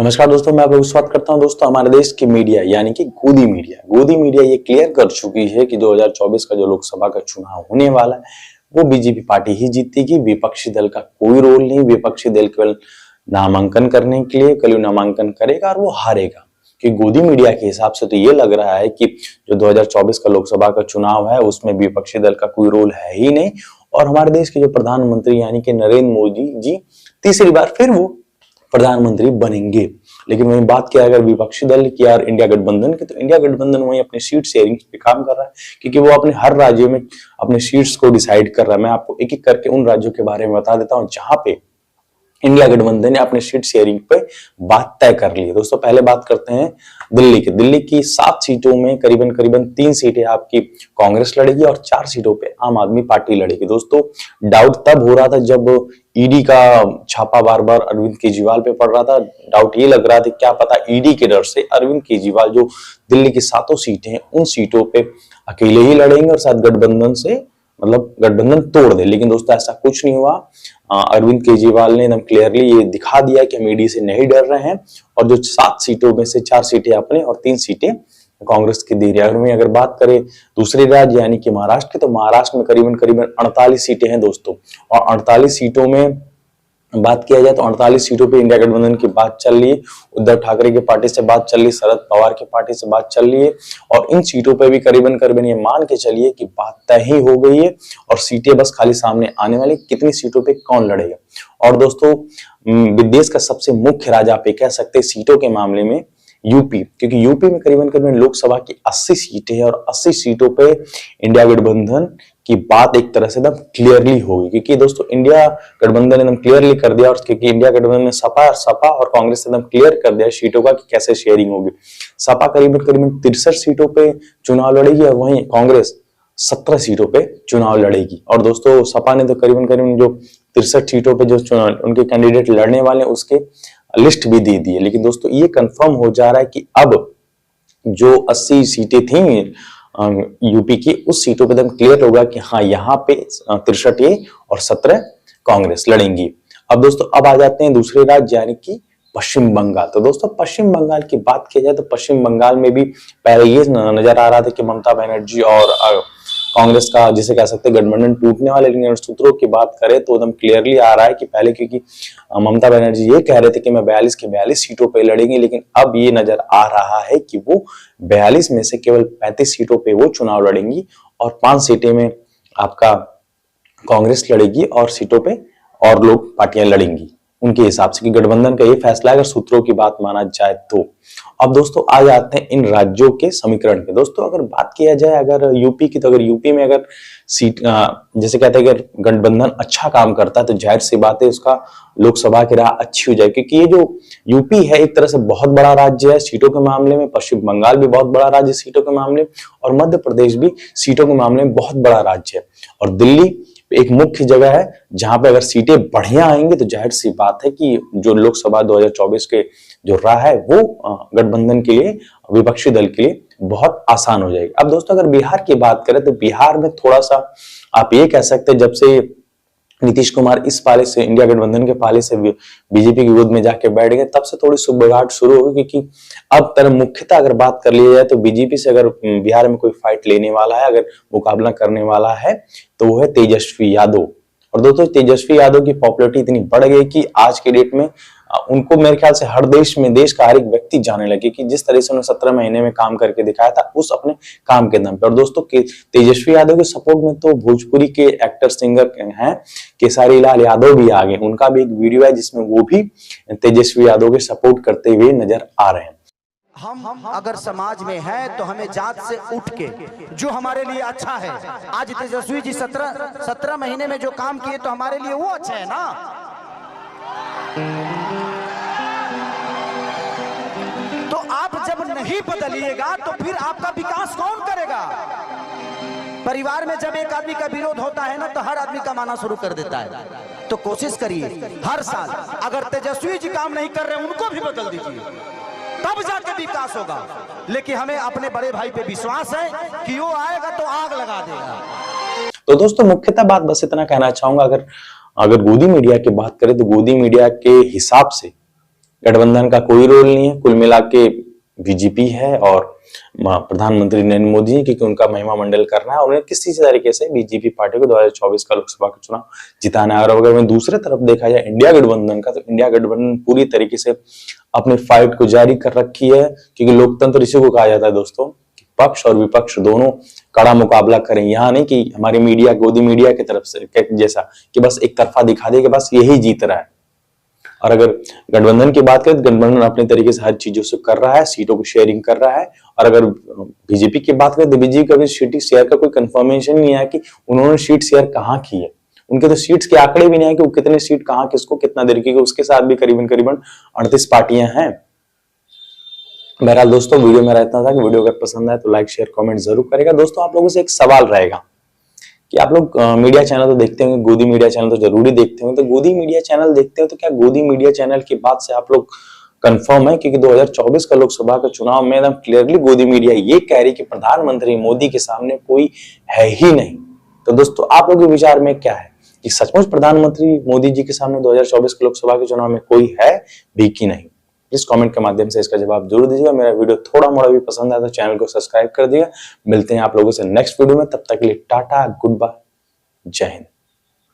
नमस्कार दोस्तों, मैं आपको स्वागत करता हूं। दोस्तों, हमारे देश की मीडिया यानी कि गोदी मीडिया ये क्लियर कर चुकी है कि 2024 का जो लोकसभा का चुनाव होने वाला है वो बीजेपी पार्टी ही जीतेगी। विपक्षी दल का कोई रोल नहीं। विपक्षी दल केवल नामांकन करने के लिए कल नामांकन करेगा और वो हारेगा। कि गोदी मीडिया के हिसाब से तो ये लग रहा है कि जो 2024 का लोकसभा का चुनाव है उसमें विपक्षी दल का कोई रोल है ही नहीं और हमारे देश के जो प्रधानमंत्री यानी कि नरेंद्र मोदी जी तीसरी बार फिर वो प्रधानमंत्री बनेंगे। लेकिन वहीं बात किया अगर विपक्षी दल की और इंडिया गठबंधन की, तो इंडिया गठबंधन वहीं अपने सीट शेयरिंग पे काम कर रहा है क्योंकि वो अपने हर राज्य में अपने सीट्स को डिसाइड कर रहा है। मैं आपको एक एक करके उन राज्यों के बारे में बता देता हूं जहां पे इंडिया गठबंधन ने अपने सीट शेयरिंग पे बात तय कर ली है। दोस्तों, पहले बात करते हैं दिल्ली की 7 सीटों में करीबन 3 सीटें आपकी कांग्रेस लड़ेगी और 4 सीटों पे आम आदमी पार्टी लड़ेगी। दोस्तों, डाउट तब हो रहा था जब ईडी का छापा बार बार अरविंद केजरीवाल पे पड़ रहा था। डाउट ये लग रहा था क्या पता ईडी के डर से अरविंद केजरीवाल जो दिल्ली की 7 सीटें हैं उन सीटों पे अकेले ही लड़ेंगे और शायद गठबंधन से गठबंधन तोड़ दे। लेकिन दोस्तों, ऐसा कुछ नहीं हुआ। अरविंद केजरीवाल ने एकदम क्लियरली ये दिखा दिया कि हम ईडी से नहीं डर रहे हैं और जो 7 सीटों में से 4 सीटें अपने और 3 सीटें कांग्रेस की दे रही है। अगर बात करें दूसरे राज्य यानी कि महाराष्ट्र की, तो महाराष्ट्र में करीबन 48 सीटें हैं दोस्तों। और 48 सीटों में बात किया जाए तो 48 सीटों पे इंडिया गठबंधन की बात चल रही है। उद्धव ठाकरे की पार्टी से बात चल रही है, शरद पवार की पार्टी से बात चल रही है और इन सीटों पे भी करीबन ये मान के चलिए कि बात तय ही हो गई है और सीटें बस खाली सामने आने वाली, कितनी सीटों पे कौन लड़ेगा। और दोस्तों, देश का सबसे मुख्य राजा आप कह सकते हैं सीटों के मामले में यूपी, क्योंकि यूपी में करीबन लोकसभा की 80 सीटें हैं और 80 सीटों पे इंडिया गठबंधन की बात एक तरह से एकदम क्लियरली होगी। क्योंकि दोस्तों, इंडिया गठबंधन एकदम क्लियरली कर दिया और क्योंकि इंडिया गठबंधन में सपा और कांग्रेस एकदम क्लियर कर दिया सीटों का कि कैसे शेयरिंग होगी। सपा करीबन 63 सीटों पे चुनाव लड़ेगी और वहीं कांग्रेस 17 सीटों पे चुनाव लड़ेगी। और दोस्तों, सपा ने तो करीबन जो 63 सीटों पे जो उनके कैंडिडेट लड़ने वाले उसके लिस्ट भी दे दी है। लेकिन दोस्तों, ये कंफर्म हो जा रहा है कि अब जो 80 सीटें थी यूपी की, उस सीटों पे एकदम क्लियर होगा कि हाँ यहाँ पे 63 ये और 17 कांग्रेस लड़ेंगी। अब दोस्तों, अब आ जाते हैं दूसरे राज्य यानी कि पश्चिम बंगाल। तो दोस्तों, पश्चिम बंगाल की बात की जाए तो पश्चिम बंगाल में भी पहले ये नजर आ रहा था कि ममता बनर्जी और कांग्रेस का जिसे कह सकते हैं गठबंधन टूटने वाले। लेकिन सूत्रों की बात करें तो एकदम क्लियरली आ रहा है कि पहले क्योंकि ममता बनर्जी ये कह रहे थे कि मैं 42 की 42 सीटों पे लड़ेंगे, लेकिन अब ये नजर आ रहा है कि वो 42 में से केवल 35 सीटों पे वो चुनाव लड़ेंगी और 5 सीटें में आपका कांग्रेस लड़ेगी और सीटों पे और लोग पार्टियां लड़ेंगी उनके हिसाब से। कि गठबंधन का ये फैसला अगर सूत्रों की बात माना जाए तो। अब दोस्तों, आ जाते हैं इन राज्यों के समीकरण पे। दोस्तों, अगर बात किया जाए अगर यूपी की, तो अगर यूपी में अगर सीट जैसे कहते हैं अगर गठबंधन अच्छा काम करता है तो जाहिर सी बात है उसका लोकसभा की राह अच्छी हो जाए। क्योंकि ये जो यूपी है एक तरह से बहुत बड़ा राज्य है सीटों के मामले में, पश्चिम बंगाल भी बहुत बड़ा राज्य सीटों के मामले में और मध्य प्रदेश भी सीटों के मामले में बहुत बड़ा राज्य है और दिल्ली एक मुख्य जगह है जहां पे अगर सीटें बढ़िया आएंगी तो जाहिर सी बात है कि जो लोकसभा 2024 के जो राह है वो गठबंधन के लिए, विपक्षी दल के लिए बहुत आसान हो जाएगी। अब दोस्तों, अगर बिहार की बात करें तो बिहार में थोड़ा सा आप ये कह सकते हैं जब से नीतीश कुमार इस पाले से इंडिया गठबंधन के पाले से बीजेपी की गोद में जाके बैठ गए तब से थोड़ी सुबगाहट शुरू होगी। क्योंकि अब तरह मुख्यतः अगर बात कर ली जाए तो बीजेपी से अगर बिहार में कोई फाइट लेने वाला है, अगर मुकाबला करने वाला है तो वो है तेजस्वी यादव। और दोस्तों, तेजस्वी यादव की पॉपुलैरिटी इतनी बढ़ गई कि आज के डेट में उनको मेरे ख्याल से हर देश का हर एक व्यक्ति जाने लगे कि जिस तरह से उन्होंने 17 महीने में काम करके दिखाया था उस अपने काम के दम पे। और दोस्तों, तेजस्वी यादव के सपोर्ट में तो भोजपुरी के एक्टर सिंगर हैं केसारी लाल यादव भी आ गए। उनका भी एक वीडियो है जिसमें वो भी तेजस्वी यादव के सपोर्ट करते हुए नजर आ रहे हैं। हम अगर समाज में है तो हमें जात से उठ के जो हमारे लिए अच्छा है, आज तेजस्वी जी 17 महीने में जो काम किए तो हमारे लिए वो अच्छा है ना। तो आप जब नहीं बदलिएगा तो फिर आपका विकास कौन करेगा। परिवार में जब एक आदमी का विरोध होता है ना तो हर आदमी का माना शुरू कर देता है। तो कोशिश करिए हर साल अगर तेजस्वी जी काम नहीं कर रहे उनको भी बदल दीजिए, तब जाके विकास होगा। लेकिन हमें अपने बड़े भाई पे विश्वास है कि वो आएगा तो आग लगा देगा। तो दोस्तों, मुख्यतः बात बस इतना कहना चाहूंगा, अगर गोदी मीडिया की बात करें तो गोदी मीडिया के हिसाब से गठबंधन का कोई रोल नहीं है, कुल मिला के बीजेपी है और प्रधानमंत्री नरेंद्र मोदी जी, क्योंकि उनका महिमा मंडल करना है और उन्हें किसी तरीके से बीजेपी पार्टी को 2024 का लोकसभा का चुनाव जिताना है। और अगर मैं दूसरे तरफ देखा जाए इंडिया गठबंधन का, तो इंडिया गठबंधन पूरी तरीके से अपनी फाइट को जारी कर रखी है, क्योंकि लोकतंत्र इसी को कहा जाता है दोस्तों, पक्ष और विपक्ष दोनों कड़ा मुकाबला करें। यहाँ नहीं कि हमारी मीडिया गोदी मीडिया की तरफ से जैसा कि बस एक तरफा दिखा दे कि बस यही जीत रहा है। और अगर गठबंधन की बात करें तो गठबंधन अपने तरीके से हर चीजों से कर रहा है, सीटों को शेयरिंग कर रहा है। और अगर बीजेपी की बात करें तो बीजेपी का भी सीट शेयर का कोई कंफर्मेशन नहीं है कि उन्होंने सीट शेयर कहाँ की है। उनके तो सीट्स के आंकड़े भी नहीं है कि वो कितने सीट कहाँ किसको कितना देर की, उसके साथ भी करीबन 38 पार्टियां हैं। बहरहाल दोस्तों, वीडियो में रहता था कि वीडियो अगर पसंद आए तो लाइक शेयर कमेंट जरूर करेगा। दोस्तों, आप लोगों से एक सवाल रहेगा कि आप लोग मीडिया चैनल तो देखते होंगे, गोदी मीडिया चैनल तो जरूरी देखते होंगे, तो गोदी मीडिया चैनल देखते हो तो क्या गोदी मीडिया चैनल की बात से आप लोग कंफर्म है? क्योंकि 2024 का लोकसभा का चुनाव में एकदम क्लियरली गोदी मीडिया ये कह रही कि प्रधानमंत्री मोदी के सामने कोई है ही नहीं। तो दोस्तों, आप लोगों के विचार में क्या है कि सचमुच प्रधानमंत्री मोदी जी के सामने 2024 के लोकसभा के चुनाव में कोई है भी कि नहीं? प्लीज कमेंट के माध्यम से इसका जवाब जरूर दीजिएगा। मेरा वीडियो थोड़ा मोड़ा भी पसंद आया तो चैनल को सब्सक्राइब कर दिएगा। मिलते हैं आप लोगों से नेक्स्ट वीडियो में, तब तक के लिए टाटा, गुड बाय, जय हिंद।